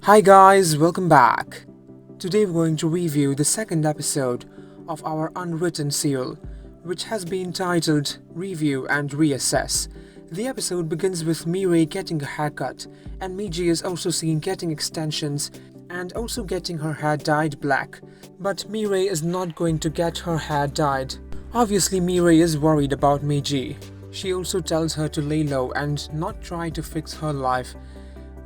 Hi guys, welcome back. Today we're going to review the second episode of our Unwritten Seoul, which has been titled Review and Reassess. The episode begins with Mi-rae getting a haircut, and Mi-ji is also seen getting extensions and also getting her hair dyed black. But Mi-rae is not going to get her hair dyed. Obviously Mi-rae is worried about Mi-ji. She also tells her to lay low and not try to fix her life,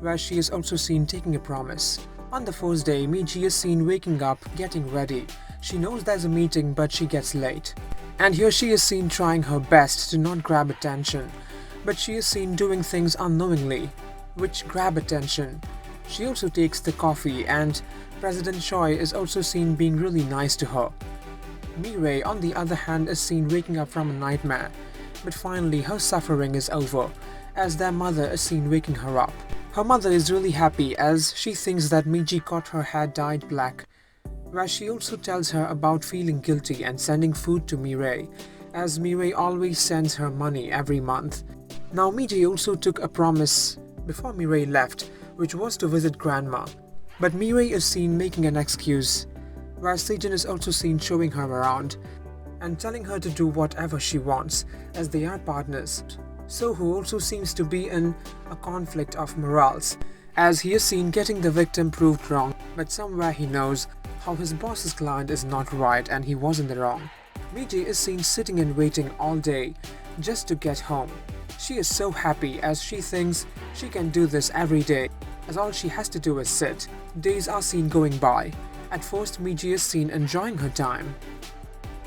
where she is also seen taking a promise. On the first day, Mi-ji is seen waking up, getting ready. She knows there's a meeting but she gets late. And here she is seen trying her best to not grab attention. But she is seen doing things unknowingly, which grab attention. She also takes the coffee, and President Choi is also seen being really nice to her. Mi-rae, on the other hand, is seen waking up from a nightmare. But finally her suffering is over, as their mother is seen waking her up. Her mother is really happy as she thinks that Mi-ji got her hair dyed black, where she also tells her about feeling guilty and sending food to Mi-rae, as Mi-rae always sends her money every month. Now Mi-ji also took a promise before Mi-rae left, which was to visit grandma. But Mi-rae is seen making an excuse, where Sejin is also seen showing her around and telling her to do whatever she wants, as they are partners. So-hoo also seems to be in a conflict of morals, as he is seen getting the victim proved wrong, but somewhere he knows how his boss's client is not right and he was in the wrong. Mi-ji is seen sitting and waiting all day just to get home. She is so happy as she thinks she can do this every day, as all she has to do is sit. Days are seen going by. At first Mi-ji is seen enjoying her time,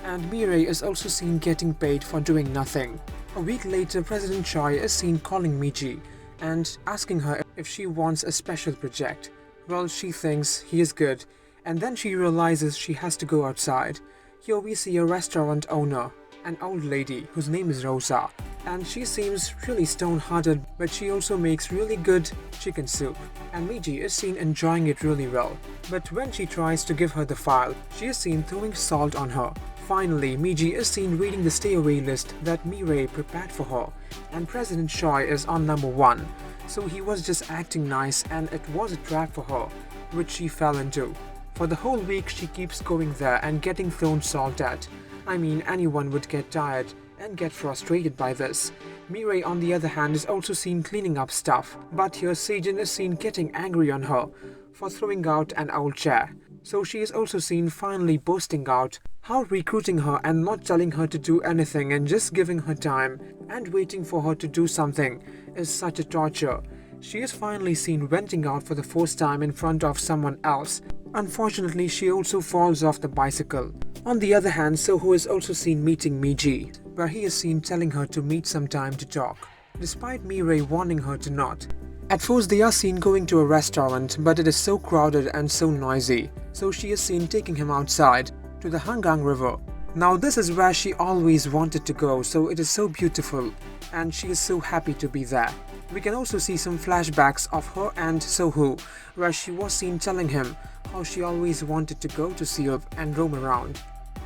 and Mi-rae is also seen getting paid for doing nothing. A week later, President Choi is seen calling Mi-ji and asking her if she wants a special project. Well, she thinks he is good, and then she realizes she has to go outside. Here we see a restaurant owner, an old lady whose name is Rosa, and she seems really stone-hearted, but she also makes really good chicken soup, and Mi-ji is seen enjoying it really well. But when she tries to give her the file, she is seen throwing salt on her. Finally, Mi-ji is seen reading the stay-away list that Mi-rae prepared for her, and President Choi is on number 1, so he was just acting nice and it was a trap for her, which she fell into. For the whole week she keeps going there and getting thrown salt at. I mean, anyone would get tired and get frustrated by this. Mi-rae, on the other hand, is also seen cleaning up stuff, but here Sejin is seen getting angry on her for throwing out an old chair. So she is also seen finally bursting out how recruiting her and not telling her to do anything and just giving her time and waiting for her to do something is such a torture. She is finally seen venting out for the first time in front of someone else. Unfortunately, she also falls off the bicycle. On the other hand, So-hoo is also seen meeting Mi-ji, where he is seen telling her to meet some time to talk, despite Mi-rae warning her to not. At first they are seen going to a restaurant, but it is so crowded and so noisy, so she is seen taking him outside to the Hangang River. Now this is where she always wanted to go, so it is so beautiful and she is so happy to be there. We can also see some flashbacks of her and So-hoo, where she was seen telling him how she always wanted to go to Seoul and roam around.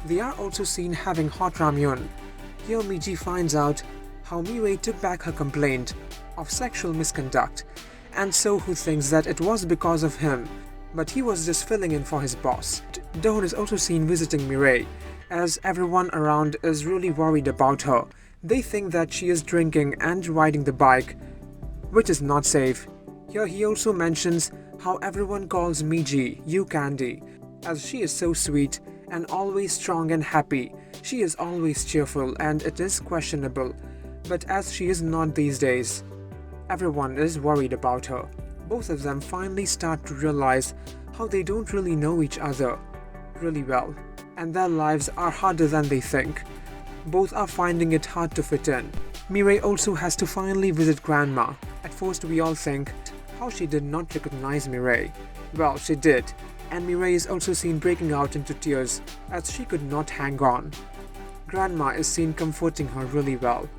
They are also seen having hot ramyun. Here Mi-ji finds out how Mi-rae took back her complaint of sexual misconduct, and So-hoo thinks that it was because of him, but he was just filling in for his boss. Deul is also seen visiting Mi-rae, as everyone around is really worried about her. They think that she is drinking and riding the bike, which is not safe. Here he also mentions how everyone calls Mi-ji "you candy", as she is so sweet and always strong and happy. She is always cheerful and it is questionable, but as she is not these days, everyone is worried about her. Both of them finally start to realize how they don't really know each other really well, and their lives are harder than they think. Both are finding it hard to fit in. Mi-rae also has to finally visit grandma. At first we all think how she did not recognize Mi-rae. Well, she did, and Mi-rae is also seen breaking out into tears as she could not hang on. Grandma is seen comforting her really well.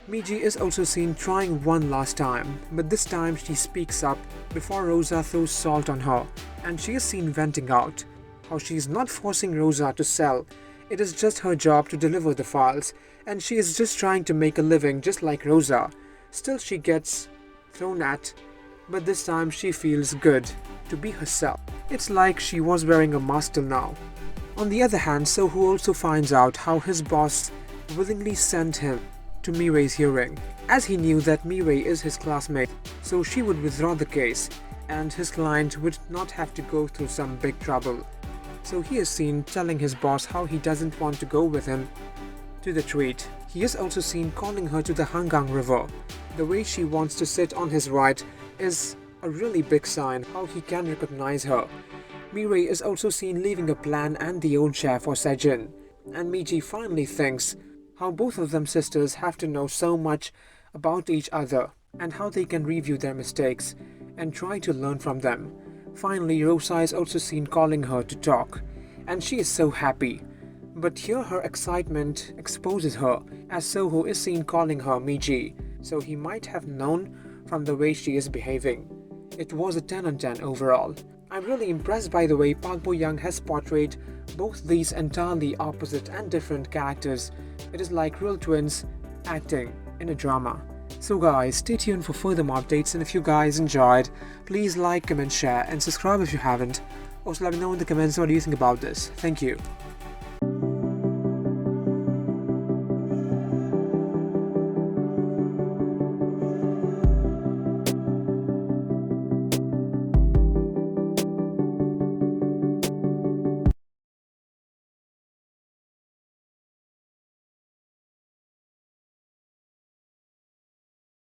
Mi-ji is also seen trying one last time, but this time she speaks up before Rosa throws salt on her, and she is seen venting out how she is not forcing Rosa to sell. It is just her job to deliver the files, and she is just trying to make a living just like Rosa. Still she gets thrown at, but this time she feels good to be herself. It's like she was wearing a mask till now. On the other hand, Soho also finds out how his boss willingly sent him to Mi-rae's hearing, as he knew that Mi-rae is his classmate, so she would withdraw the case and his client would not have to go through some big trouble. So he is seen telling his boss how he doesn't want to go with him to the treat. He is also seen calling her to the Hangang River. The way she wants to sit on his right is a really big sign how he can recognize her. Mi-rae is also seen leaving a plan and the old chair for Sejin, and Mi-ji finally thinks how both of them sisters have to know so much about each other and how they can review their mistakes and try to learn from them. Finally, Rosa is also seen calling her to talk, and she is so happy. But here her excitement exposes her, as Soho is seen calling her Mi-ji, so he might have known from the way she is behaving. It was a 10 on 10 overall. I'm really impressed by the way Park Bo-young has portrayed both these entirely opposite and different characters. It is like real twins acting in a drama. So guys, stay tuned for further updates, and if you guys enjoyed, please like, comment, share and subscribe if you haven't. Also let me know in the comments what you think about this. Thank you.